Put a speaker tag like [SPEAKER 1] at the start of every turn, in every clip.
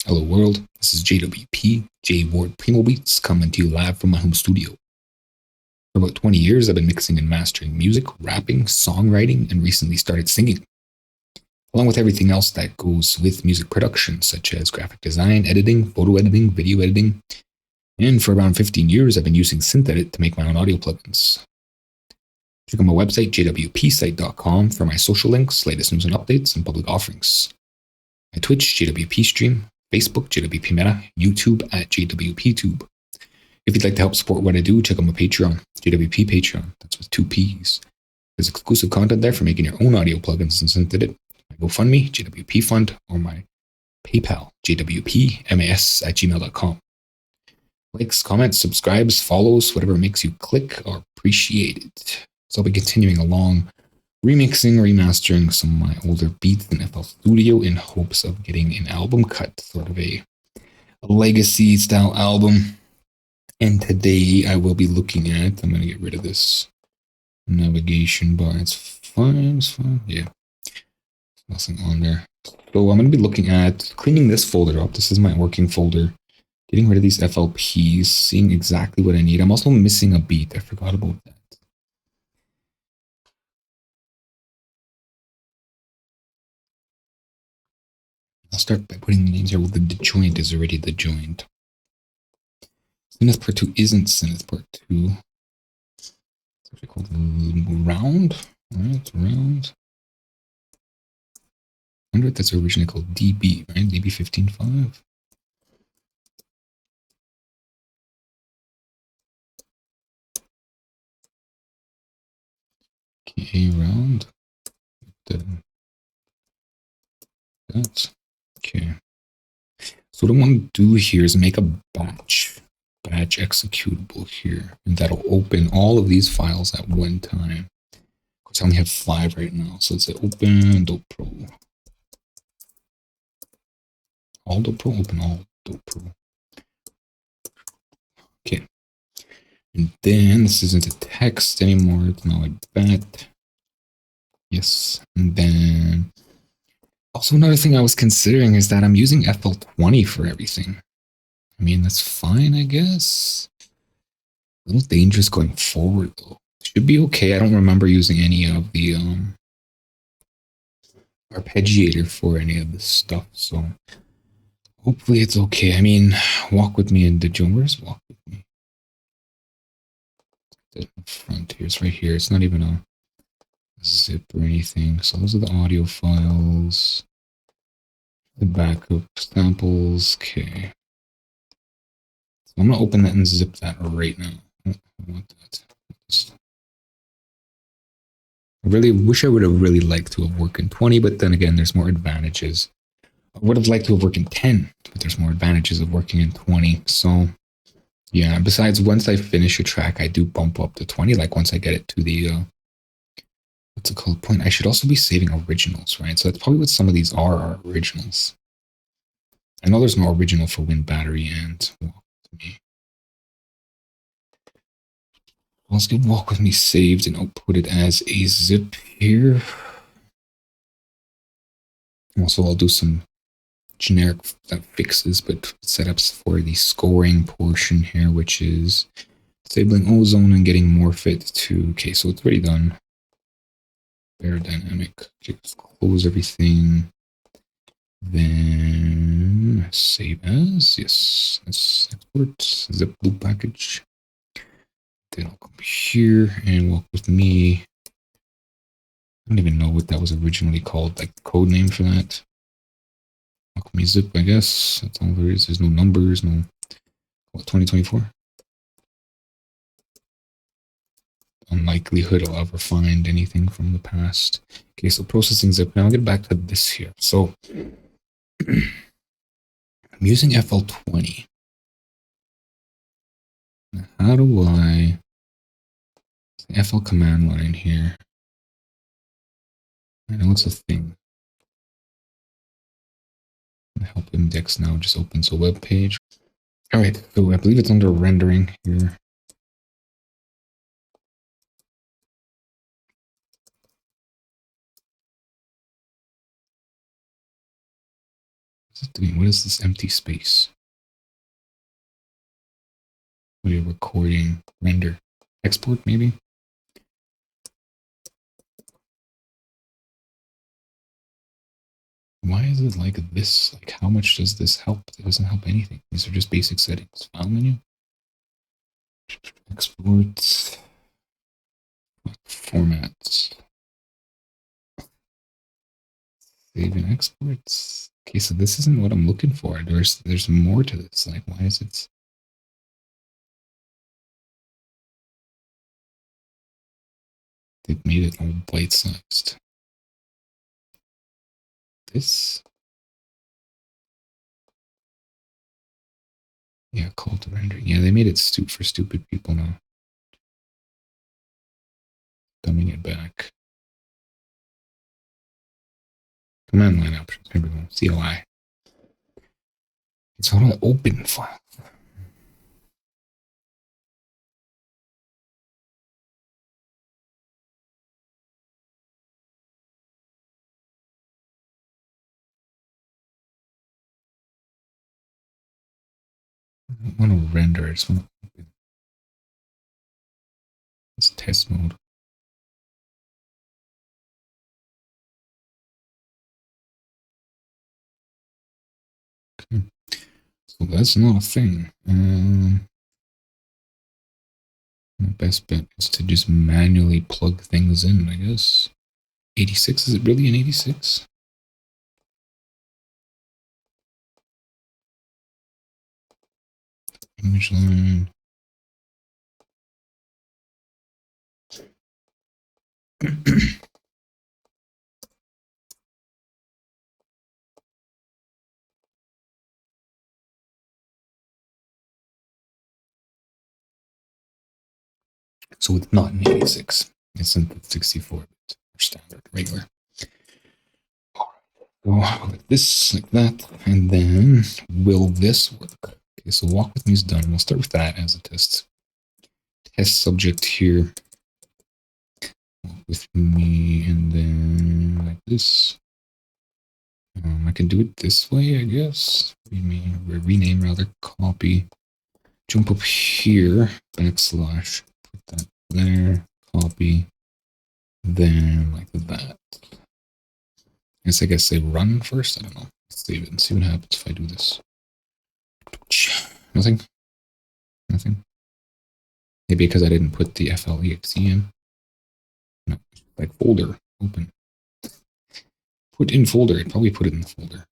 [SPEAKER 1] Hello world, this is JWP, J Ward Primo Beats, coming to you live from my home studio. For about 20 years, I've been mixing and mastering music, rapping, songwriting, and recently started singing, along with everything else that goes with music production, such as graphic design, editing, photo editing, video editing. And for around 15 years, I've been using SynthEdit to make my own audio plugins. Check out my website, jwpsite.com, for my social links, latest news and updates, and public offerings. My Twitch, JWP stream, Facebook, JWP Meta, YouTube at JWPTube. If you'd like to help support what I do, check out my Patreon, JWP Patreon. That's with 2 P's. There's exclusive content there for making your own audio plugins and SynthEdit. My GoFundMe, JWP Fund, or my PayPal, jwpmas@gmail.com. Likes, comments, subscribes, follows, whatever makes you click are appreciated. So I'll be continuing along, remixing, remastering some of my older beats in FL Studio in hopes of getting an album cut, sort of a legacy style album. And today I will be looking at, I'm going to get rid of this navigation bar. It's fine, yeah. There's nothing on there. So I'm going to be looking at cleaning this folder up. This is my working folder. Getting rid of these FLPs, seeing exactly what I need. I'm also missing a beat. I forgot about that. I'll start by putting the names here. Well, the joint is already the joint. Synth part 2 isn't Synth part 2. It's actually called Round. Alright, Round. 100, that's originally called DB, right? DB 15.5. Okay, Round. That. Okay. So what I want to do here is make a batch executable here, and that'll open all of these files at one time. Of course, I only have 5 right now, so let's say open .pro. All .pro, open all .pro. Okay. And then this isn't a text anymore, it's now a bat. Yes. And then also another thing I was considering is that I'm using FL20 for everything. I mean, that's fine, I guess. A little dangerous going forward, though. Should be okay. I don't remember using any of the arpeggiator for any of this stuff, so hopefully it's okay. I mean, walk with me in the joint. Where's walk with me? The front here. It's right here. It's not even a zip or anything. So those are the audio files. The backup samples. Okay. So I'm going to open that and zip that right now. I want that. I really wish I would have really liked to have worked in 20, but then again, there's more advantages. I would have liked to have worked in 10, but there's more advantages of working in 20. So yeah, besides, once I finish a track, I do bump up to 20, like once I get it to the, what's it called, point. I should also be saving originals, right? So that's probably what some of these are originals. I know there's no original for Wind Battery and Walk With Me. Let's get Walk With Me saved and output it as a zip here. Also, I'll do some generic fixes, but setups for the scoring portion here, which is disabling ozone and getting morphit to, okay, so it's already done. Aerodynamic. Okay, let's close everything. Then save as, yes, let's export zip loop package. Then I'll come here and Walk With Me. I don't even know what that was originally called, like the code name for that. Walk With Me zip, I guess. That's all there is. There's no numbers, no. What, 2024? Unlikelihood I'll ever find anything from the past. Okay, so processing zip. Now I'll get back to this here. So I'm using FL20. Now, how do I FL command line here? I know it's a thing. Help index now just opens a web page. All right, so I believe it's under rendering here. What's it doing? What is this empty space? We're recording, render, export maybe? Why is it like this? Like, how much does this help? It doesn't help anything. These are just basic settings. File menu, export, formats, save and exports. Okay, so this isn't what I'm looking for. There's more to this. Like, why is it? They've made it all bite-sized. This, yeah, call to rendering. Yeah, they made it for stupid people now. Dumbing it back. Command line options. Here we go. CLI. It's on an open file. I don't want to render. I just want to open. It's test mode. Okay. So that's not a thing. My best bet is to just manually plug things in, I guess. 86, is it really an 86? Image line. So it's not an 86. It's in 64-bit or standard, regular. Go like this, like that, and then will this work? Okay, so walk with me is done. We'll start with that as a test. Test subject here. Walk with me, and then like this. I can do it this way, I guess. Rename rather. Copy. Jump up here. Backslash. Put that there. Copy. Then like that. I guess say run first. I don't know. Let's save it and see what happens if I do this. Nothing. Nothing. Maybe because I didn't put the FLEXE in. No, like folder open. Put in folder. It probably put it in the folder.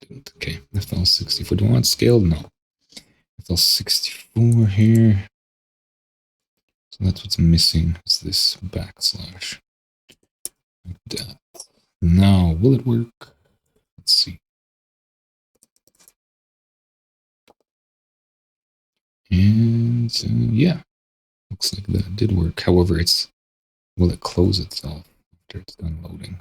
[SPEAKER 1] Didn't. Okay. FL64. Do I want scaled? No. FL64 here. So that's what's missing. It's this backslash. Like that. Now, will it work? Let's see. And yeah, looks like that did work. However, will it close itself after it's done loading?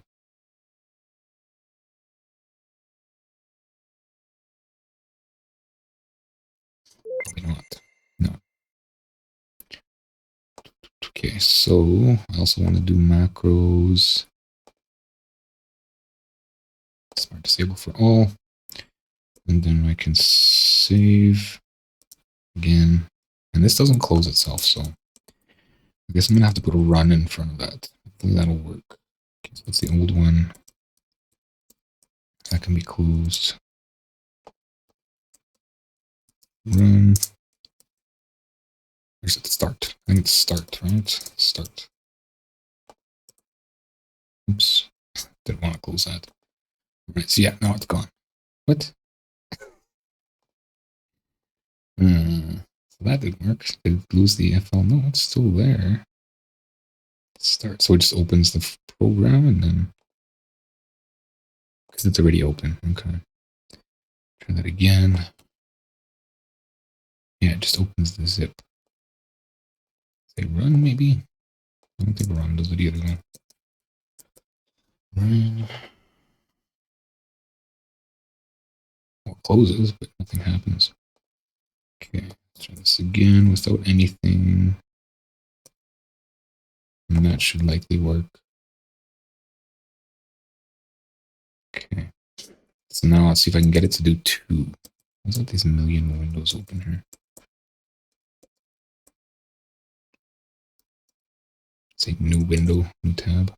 [SPEAKER 1] Probably not. No. Okay, so I also want to do macros. Smart disable for all. And then I can save again. And this doesn't close itself, so I guess I'm gonna have to put a run in front of that. Hopefully that'll work. Okay, so that's the old one. That can be closed. Run. Where's it? Start. I need to start, right? Start. Oops. Didn't want to close that. Right, so yeah, now it's gone. What? So that didn't work. Did it lose the FL? No, it's still there. Start. So it just opens the program and then because it's already open. Okay. Try that again. Yeah, it just opens the zip. Say run maybe? I don't think run does it either though. Run. Well, it closes, but nothing happens. Okay, let's try this again without anything. And that should likely work. Okay. So now let's see if I can get it to do 2. What's up these million windows open here? Say new window, new tab.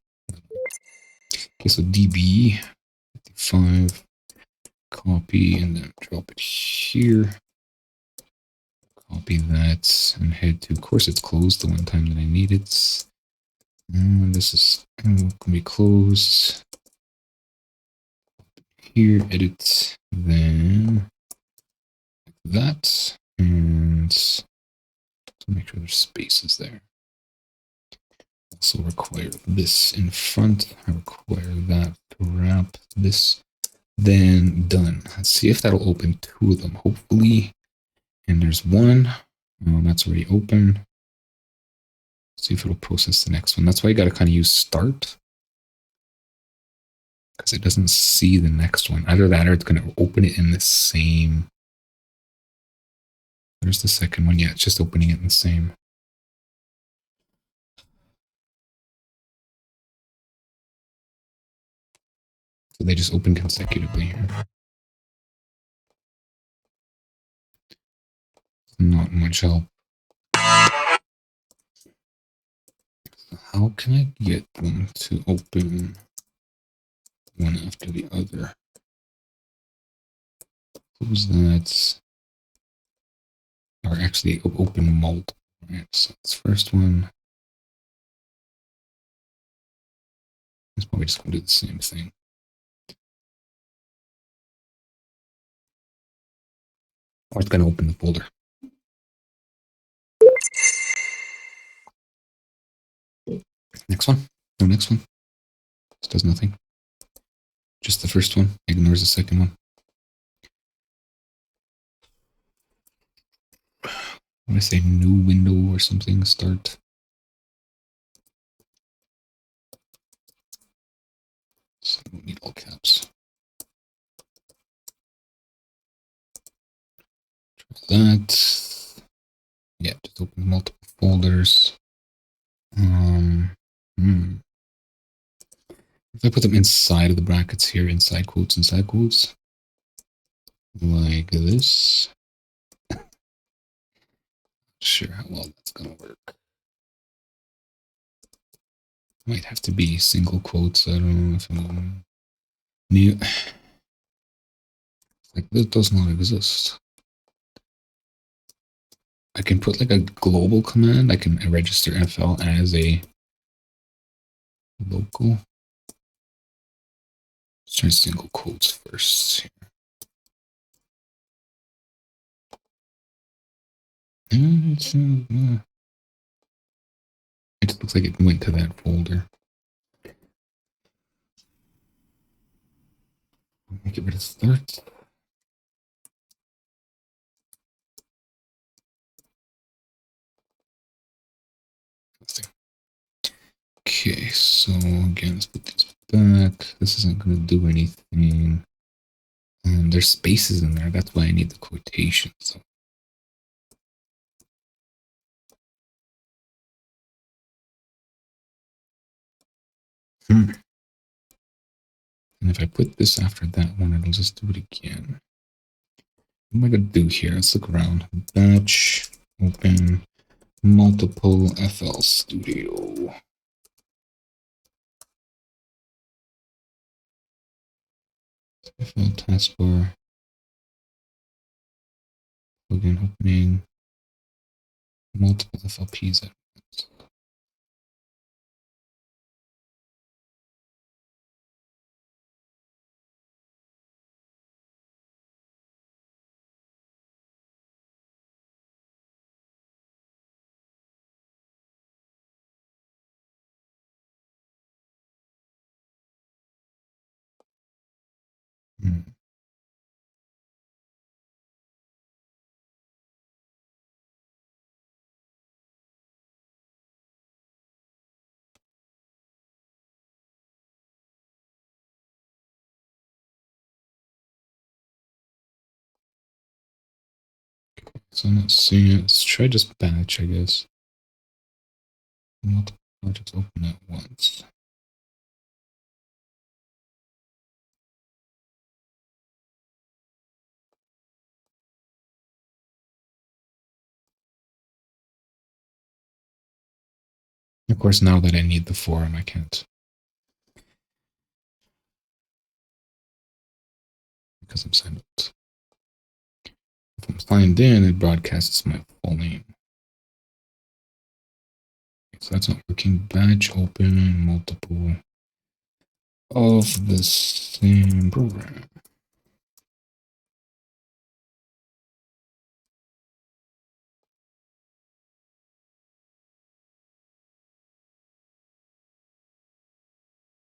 [SPEAKER 1] Okay, so DB 55, copy, and then drop it here. Copy that and head to, of course it's closed the one time that I need it. And this is going to be closed. Here, edit, then that, and make sure there's spaces there. Also require this in front. I require that to wrap this. Then done. Let's see if that'll open 2 of them, hopefully. And there's 1. That's already open. Let's see if it'll process the next one. That's why you got to kind of use start, because it doesn't see the next one. Either that or it's going to open it in the same. There's the second one. Yeah, it's just opening it in the same. So they just open consecutively here. Not much help. How can I get them to open one after the other? Close that. Or actually open multiple. Right, so this first one. It's probably just going to do the same thing. Or it's going to open the folder. Next one. No, next one. This does nothing. Just the first one. Ignores the second one. I'm going to say new window or something. Start. So we don't need all caps. Try that. Yeah, just open multiple folders. If I put them inside of the brackets here, inside quotes, like this. Sure how well that's gonna work. Might have to be single quotes. I don't know if I'm new. Like this does not exist. I can put like a global command. I can register FL as a local. Let's try single quotes first. It just looks like it went to that folder. Get rid of start. Okay, so again, let's put these back. This isn't going to do anything. There's spaces in there. That's why I need the quotations. So. And if I put this after that one, it'll just do it again. What am I going to do here? Let's look around. Batch, open, multiple FL Studio. FL taskbar. Plugin opening. Multiple FLPs at once. So I'm not seeing it. Let's try just batch, I guess. Multiple projects open at once. Of course, now that I need the forum, I can't. Because I'm signed out. If I'm signed in, it broadcasts my full name. So that's not working. Batch open multiple of the same program.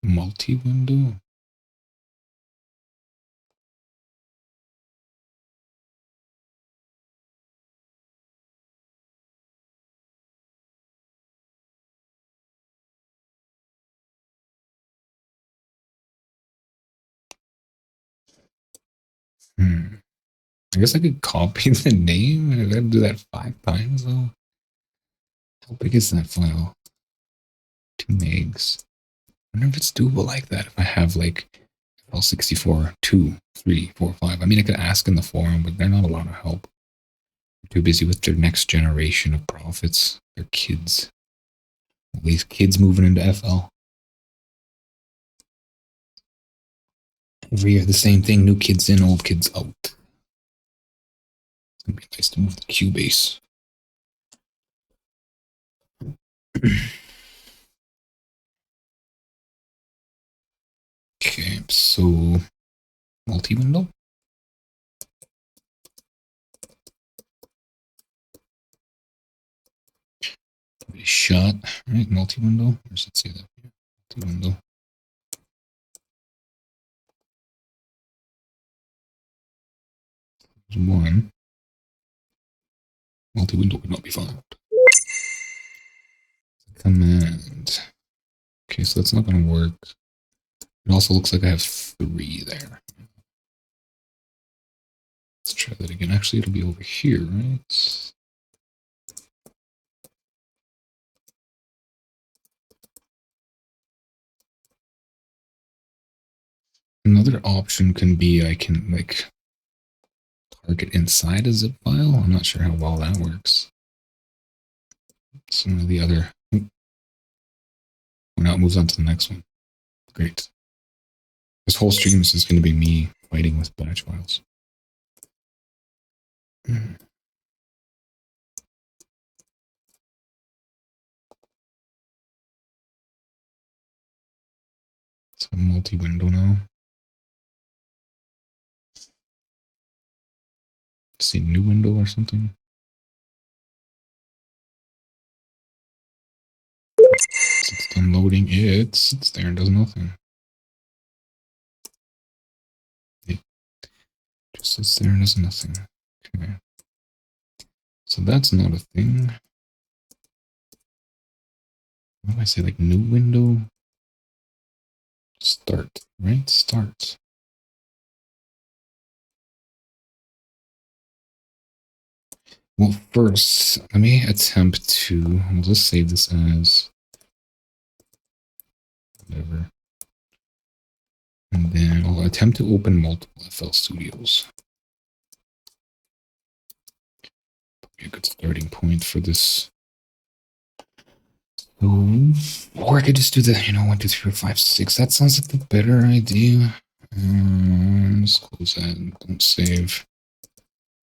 [SPEAKER 1] Multi-window? I guess I could copy the name. I gotta do that 5 times though. How big is that file? 2 megs. I wonder if it's doable like that. If I have like L64, 2, 3, 4, 5. I mean, I could ask in the forum, but they're not a lot of help. They're too busy with their next generation of prophets. Their kids. All these kids moving into FL. Every year, the same thing. New kids in, old kids out. It's gonna be nice to move the Cubase. Okay, so multi-window. Give it a shot. All right, multi-window. Where does it say that? Multi-window. There's one. Multi-window would not be found. Command. Okay, so that's not going to work. It also looks like I have 3 there. Let's try that again. Actually, it'll be over here, right? Another option can be I can like target inside a zip file. I'm not sure how well that works. Some of the other. Now it moves on to the next one. Great. This whole stream is just going to be me fighting with batch files. So multi-window now. See new window or something. It's done loading. It sits there and does nothing. It just sits there and does nothing. Okay. So that's not a thing. What do I say? Like new window? Start, right? Start. Well, first, let me attempt to, we'll just save this as whatever. And then I'll attempt to open multiple FL Studios. Probably a good starting point for this. So, or I could just do the, 1, 2, 3, 4, 5, 6. That sounds like the better idea. Let's close that and don't save.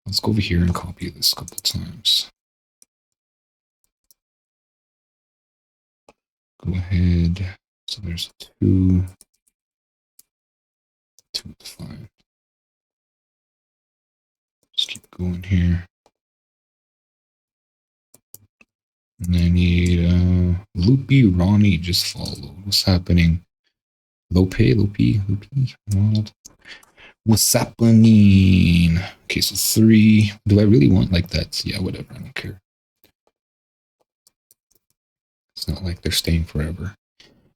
[SPEAKER 1] Let's go over here and copy this a couple times. Go ahead. So there's 2. 2 is fine. Just keep going here. And I need Loopy Ronnie just followed. What's happening? Loopy, Ronald. What's happening? Okay, so 3. Do I really want like that? Yeah, whatever. I don't care. It's not like they're staying forever.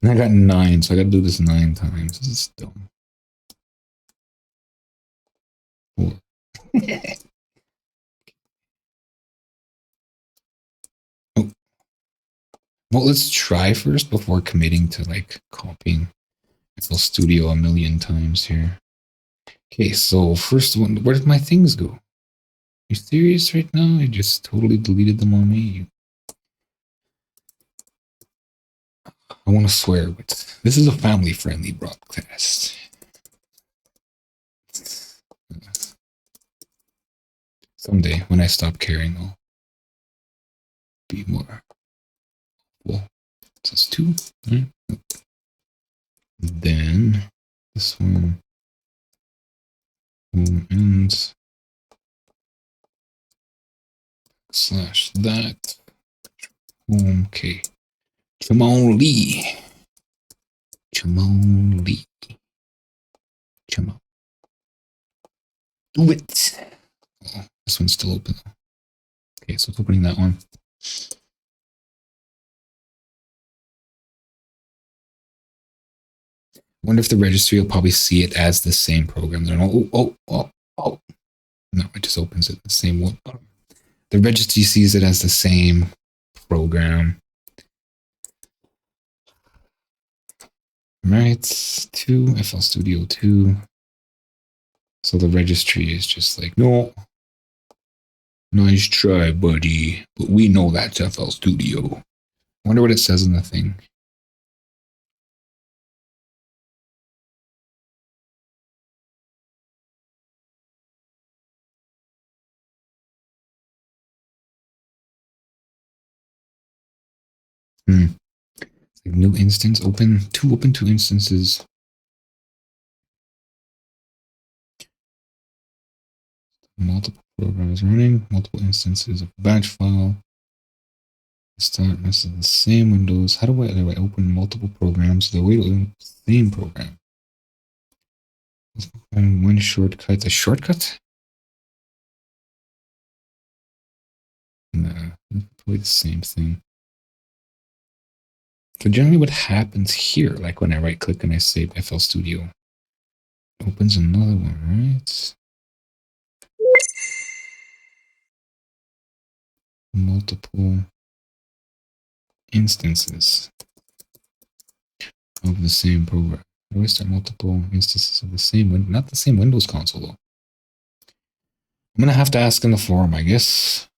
[SPEAKER 1] And I got 9, so I got to do this 9 times. This is dumb. 4. Oh. Well, let's try first before committing to like copying FL Studio a million times here. Okay, so first one, where did my things go? You serious right now? I just totally deleted them on me. I want to swear, but this is a family-friendly broadcast. Someday, when I stop caring, I'll be more. Well, that's 2. Right? Then this one ends slash that. Okay. Chamon Lee. Chamon Lee. Chamon. Do it. Oh, this one's still open. Okay, so it's opening that one. Wonder if the registry will probably see it as the same program. They're oh. No, it just opens it the same one. The registry sees it as the same program. Right, 2, FL Studio 2. So the registry is just like, no. Nice try, buddy. But we know that's FL Studio. I wonder what it says in the thing. Like new instance, open 2 instances. Multiple programs running, multiple instances of batch file. Start this is the same Windows. How do I open multiple programs the way to open the same program? And one shortcut, a shortcut? Nah, probably the same thing. So generally what happens here, like when I right click and I save FL Studio, it opens another one, right? Multiple instances of the same program. How do I start multiple instances of the same not the same Windows console though? I'm gonna have to ask in the forum, I guess.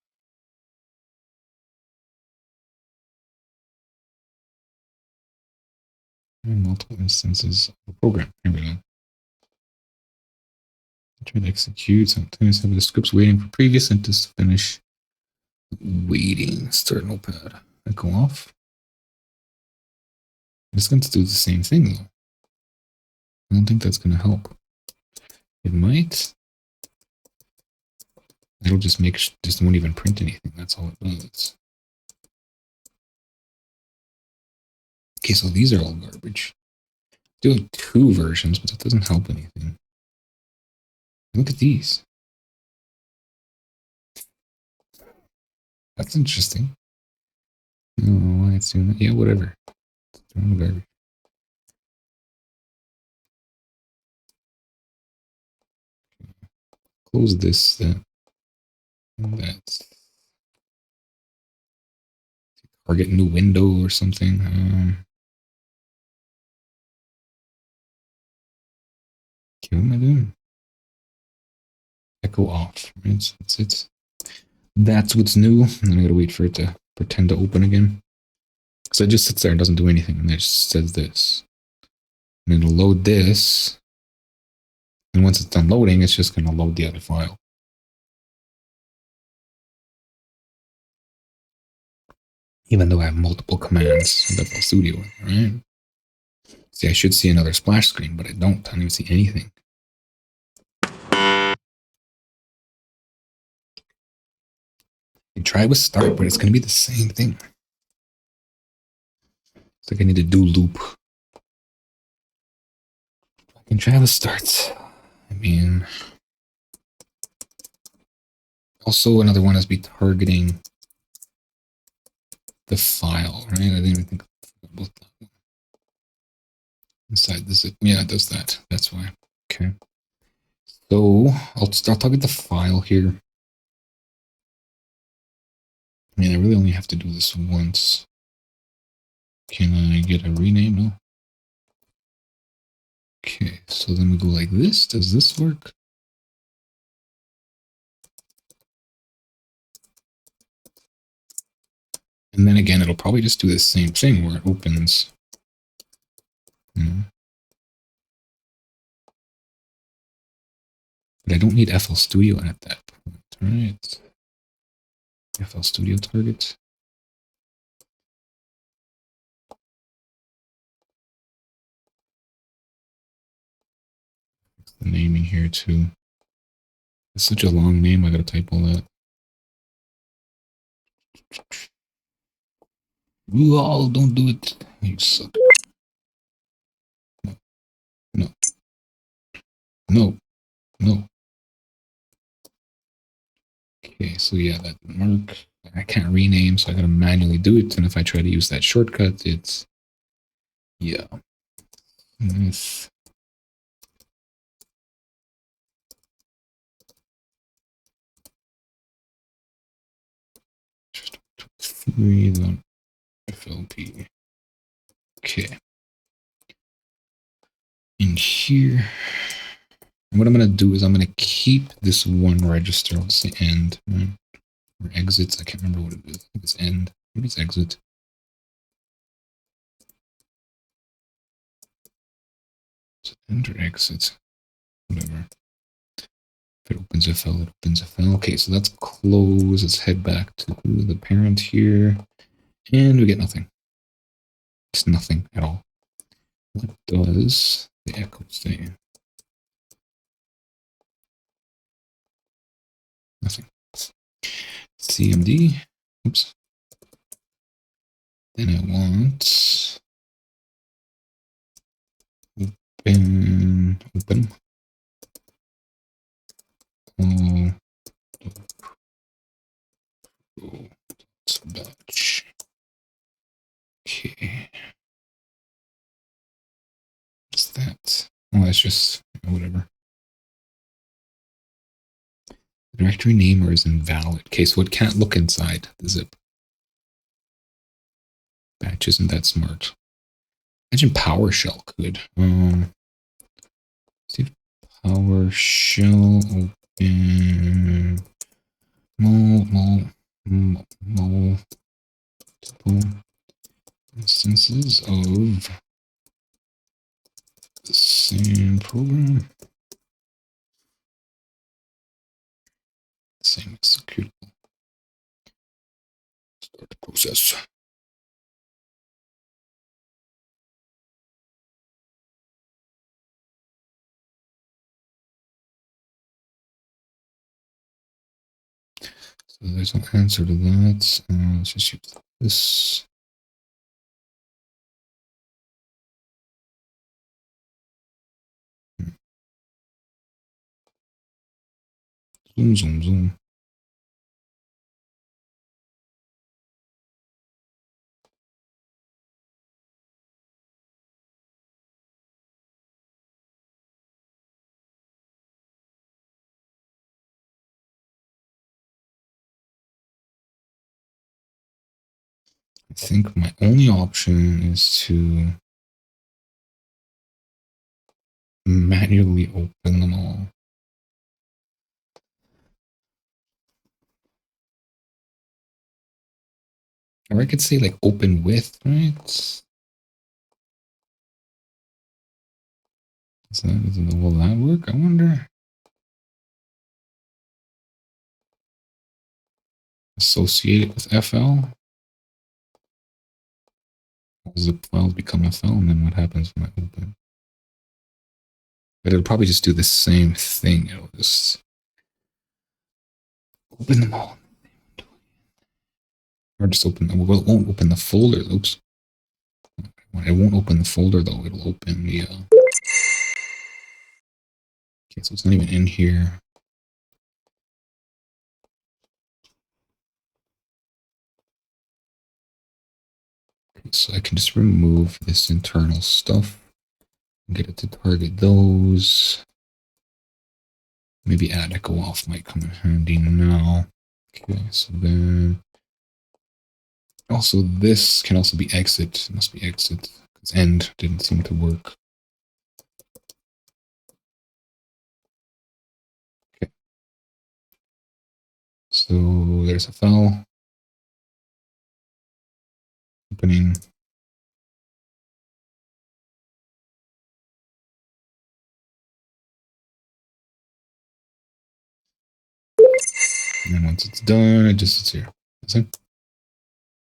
[SPEAKER 1] Multiple instances of a program. Here we go. Try to execute. Sometimes have the scripts waiting for previous instances to finish. Waiting. Start notepad. I go off. It's going to do the same thing though. I don't think that's going to help. It might. It'll just just won't even print anything. That's all it does. Okay, so these are all garbage. Doing 2 versions, but that doesn't help anything. Look at these. That's interesting. I don't know why it's doing that. Yeah, whatever. It's doing garbage. Close this. That's target new window or something. Okay, what am I doing? Echo off. Right, so that's it. That's what's new. And then I gotta wait for it to pretend to open again. So it just sits there and doesn't do anything. And it just says this. And it'll load this. And once it's done loading, it's just gonna load the other file. Even though I have multiple commands in FL Studio, right? See, I should see another splash screen, but I don't. I don't even see anything. You try with start, but it's going to be the same thing. It's like I need to do loop. I can try with start. I mean, also another one is be targeting the file, right? I didn't even think about that one. Inside the zip. Yeah, it does that. That's why. Okay. So I'll target the file here. I mean, I really only have to do this once. Can I get a rename? No. Okay, so then we go like this. Does this work? And then again, it'll probably just do the same thing where it opens But I don't need FL Studio at that point. All right. FL Studio target. The naming here too. It's such a long name. I gotta type all that. Oh, don't do it. You suck. No. No. No. Okay, so yeah, that mark I can't rename, so I gotta manually do it. And if I try to use that shortcut, it's yeah. This 3 then FLP. Okay. In here. And what I'm gonna do is I'm gonna keep this one register. Let's say end. Right? Or exits. I can't remember what it is. I think it's end. Maybe it's exit. Is it end or exit? Whatever. If it opens FL, it opens FL. Okay, so that's close. Let's head back to the parent here. And we get nothing. It's nothing at all. What does the echo say? Nothing. CMD. Oops. Then I want open. Oh, batch. Okay. What's that? Oh, that's just whatever. The directory name is invalid. Okay, so it can't look inside the zip. Batch isn't that smart. Imagine PowerShell could. See if PowerShell open multiple instances of the same program. Same executable. Start the process. So there's an answer to that. Let's just use this. Zoom. I think my only option is to manually open them all. Or I could say like open with, right? Will that work? I wonder. Associate it with FL. Zip files become FL, and then what happens when I open? But it'll probably just do the same thing. It'll just open them all. Or just open them. Well, it won't open the folder. Oops. It won't open the folder though. It'll open the. Okay, so it's not even in here. Okay, so I can just remove this internal stuff and get it to target those. Maybe add echo off might come in handy now. Okay, so then also this can also be exit. It must be exit because end didn't seem to work. Okay. So there's a file opening. And then once it's done, it just sits here. That's it.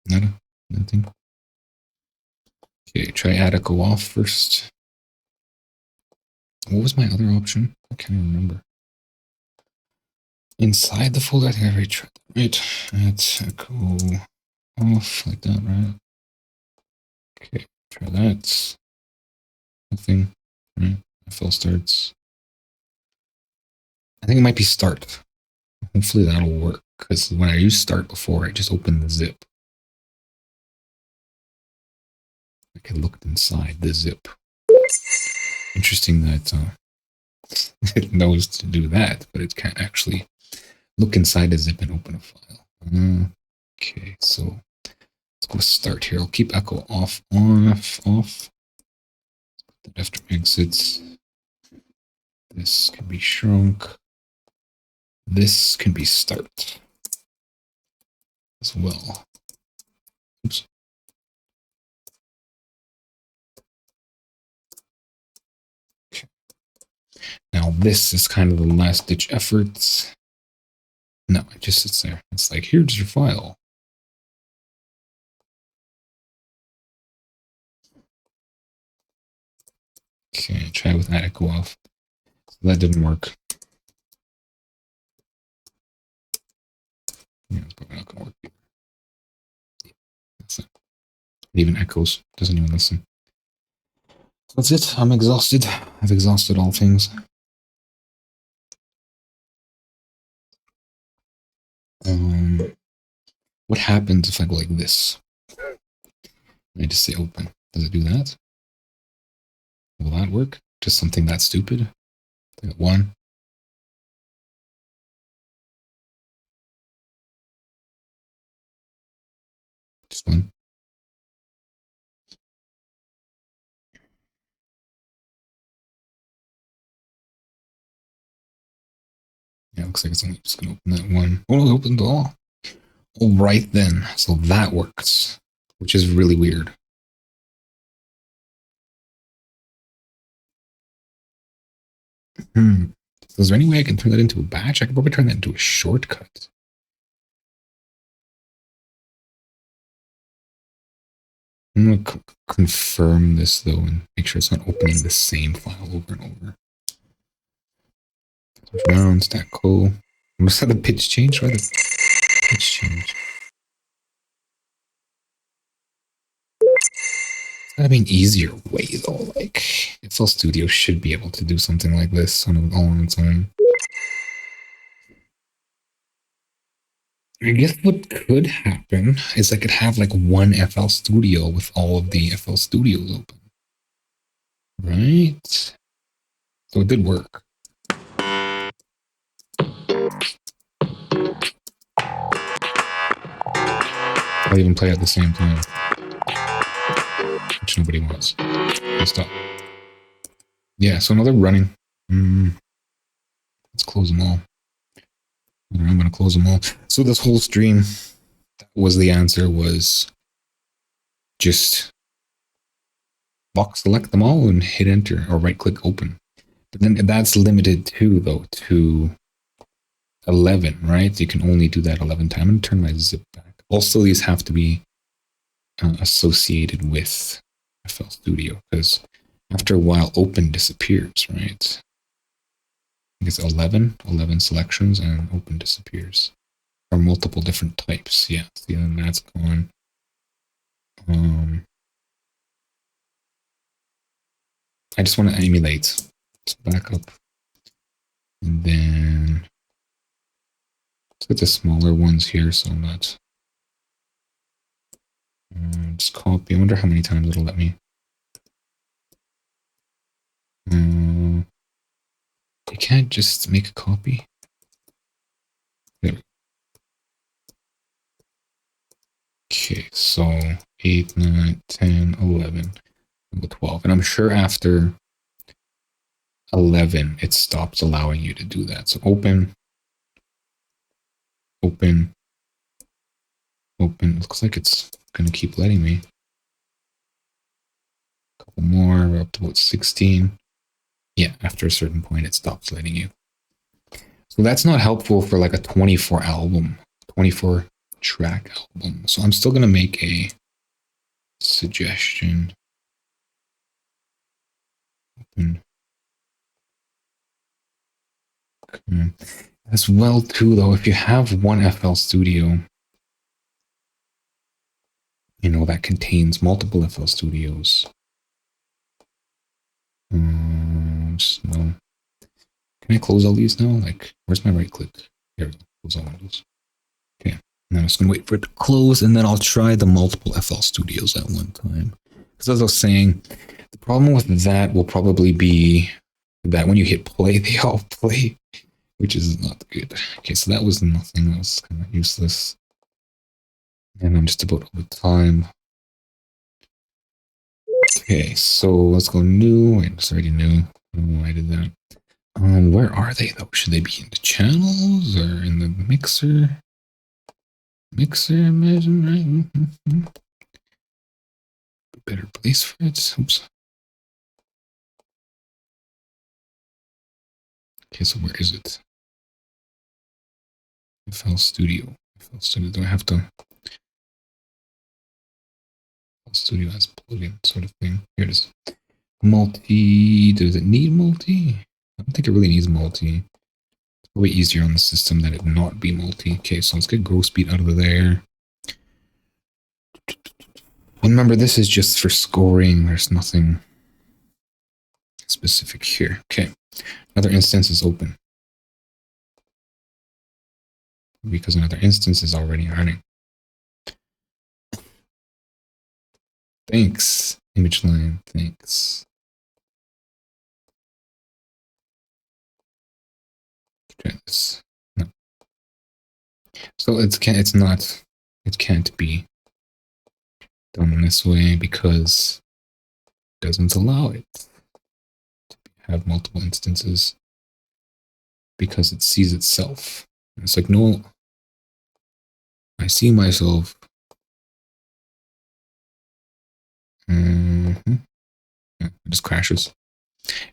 [SPEAKER 1] Nada. Nothing. Okay, try add echo off first. What was my other option? I can't even remember. Inside the folder, I think I already tried that. Right. Add echo off like that, right? Okay, try that. Nothing. Right. FL starts. I think it might be start. Hopefully that'll work, because when I used start before, I just opened the zip. Like I looked inside the zip. Interesting that it knows to do that, but it can't actually look inside the zip and open a file. Okay, so let's go start here. I'll keep echo off, off. After exits, this can be shrunk. This can be start as well. Oops. Okay. Now this is kind of the last ditch efforts. No, it just sits there. It's like, here's your file. Okay, try with that echo off. So that didn't work. Yeah, it's probably not gonna work either. That's it. It even echoes, doesn't even listen. That's it. I'm exhausted. I've exhausted all things. What happens if I go like this? I just say open. Does it do that? Will that work? Just something that stupid? I got one. Just one. Yeah, looks like it's only just gonna open that one. Oh, it opened all. All right then. So that works, which is really weird. So is there any way I can turn that into a batch? I could probably turn that into a shortcut. I'm going to confirm this though and make sure it's not opening the same file over and over. Down, stack co. Was that the pitch change? Why the pitch change? It's gotta be an easier way though. Like, FL Studio should be able to do something like this all on its own. I guess what could happen is I could have like one FL Studio with all of the FL Studios open. Right? So it did work. I'll even play at the same time, which nobody wants. Stop. Yeah, so another running. Let's close them all. I'm going to close them all. So this whole stream, that was the answer, was just box select them all and hit enter or right click open. But then that's limited too, though, to 11, right? You can only do that 11 times. I'm going to turn my zip back. Also, these have to be associated with FL Studio, because after a while, open disappears, right? I think it's 11 selections and open disappears. Or multiple different types. Yeah, see, then that's gone. I just want to emulate. So back up. And then let's get the smaller ones here so I'm not. Just copy. I wonder how many times it'll let me. You can't just make a copy. There we go. Okay, so 8, 9, 10, 11, 12. And I'm sure after 11, it stops allowing you to do that. So open. It looks like it's going to keep letting me. A couple more. We're up to about 16. Yeah, after a certain point, it stops letting you. So So that's not helpful for like a 24 track album. So I'm still going to make a suggestion. Open. Okay. As well too, though, if you have one FL Studio, you know, that contains multiple FL Studios. Just no. Can I close all these now? Like, where's my right click? Here, close all windows. Okay, and I'm just gonna wait for it to close, and then I'll try the multiple FL Studios at one time. Because as I was saying, the problem with that will probably be that when you hit play, they all play, which is not good. Okay, so that was nothing. That was kind of useless. And I'm just about out of time. Okay, so let's go new. Wait, it's already new. I don't know why I did that. Where are they though? Should they be in the channels or in the mixer? Mixer, imagine, right? Better place for it. Oops. Okay, so where is it? FL Studio. FL Studio. Do I have to? FL Studio has plugin sort of thing. Here it is. Multi. Does it need multi? I don't think it really needs multi. It's probably easier on the system that it not be multi. Okay, so let's get grow speed out of there. And remember, this is just for scoring. There's nothing specific here. Okay, another instance is open because another instance is already running. Thanks, image line. Thanks. Try this. No. So it can't be done in this way because it doesn't allow it to have multiple instances because it sees itself. And it's like, no, I see myself. It just crashes.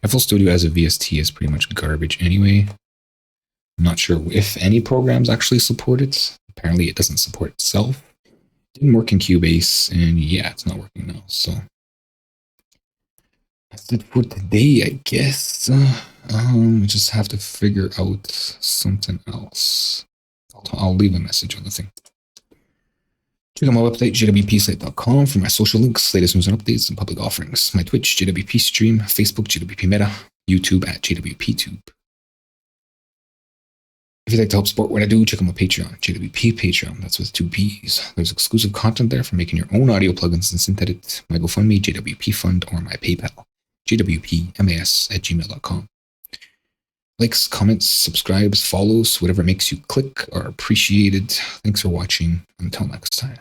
[SPEAKER 1] FL Studio as a VST is pretty much garbage anyway. I'm not sure if any programs actually support it. Apparently it doesn't support itself. It didn't work in Cubase, and yeah, it's not working now. So that's it for today, I guess. Just have to figure out something else. I'll leave a message on the thing. Check out my website, jwpsite.com, for my social links, latest news and updates, and public offerings. My Twitch, JWP Stream, Facebook, JWP Meta, YouTube at JWPTube. If you'd like to help support what I do, check out my Patreon, JWP Patreon. That's with 2 P's. There's exclusive content there for making your own audio plugins and synth edit. My GoFundMe, JWP Fund, or my PayPal, jwpmas@gmail.com. Likes, comments, subscribes, follows, whatever makes you click are appreciated. Thanks for watching. Until next time.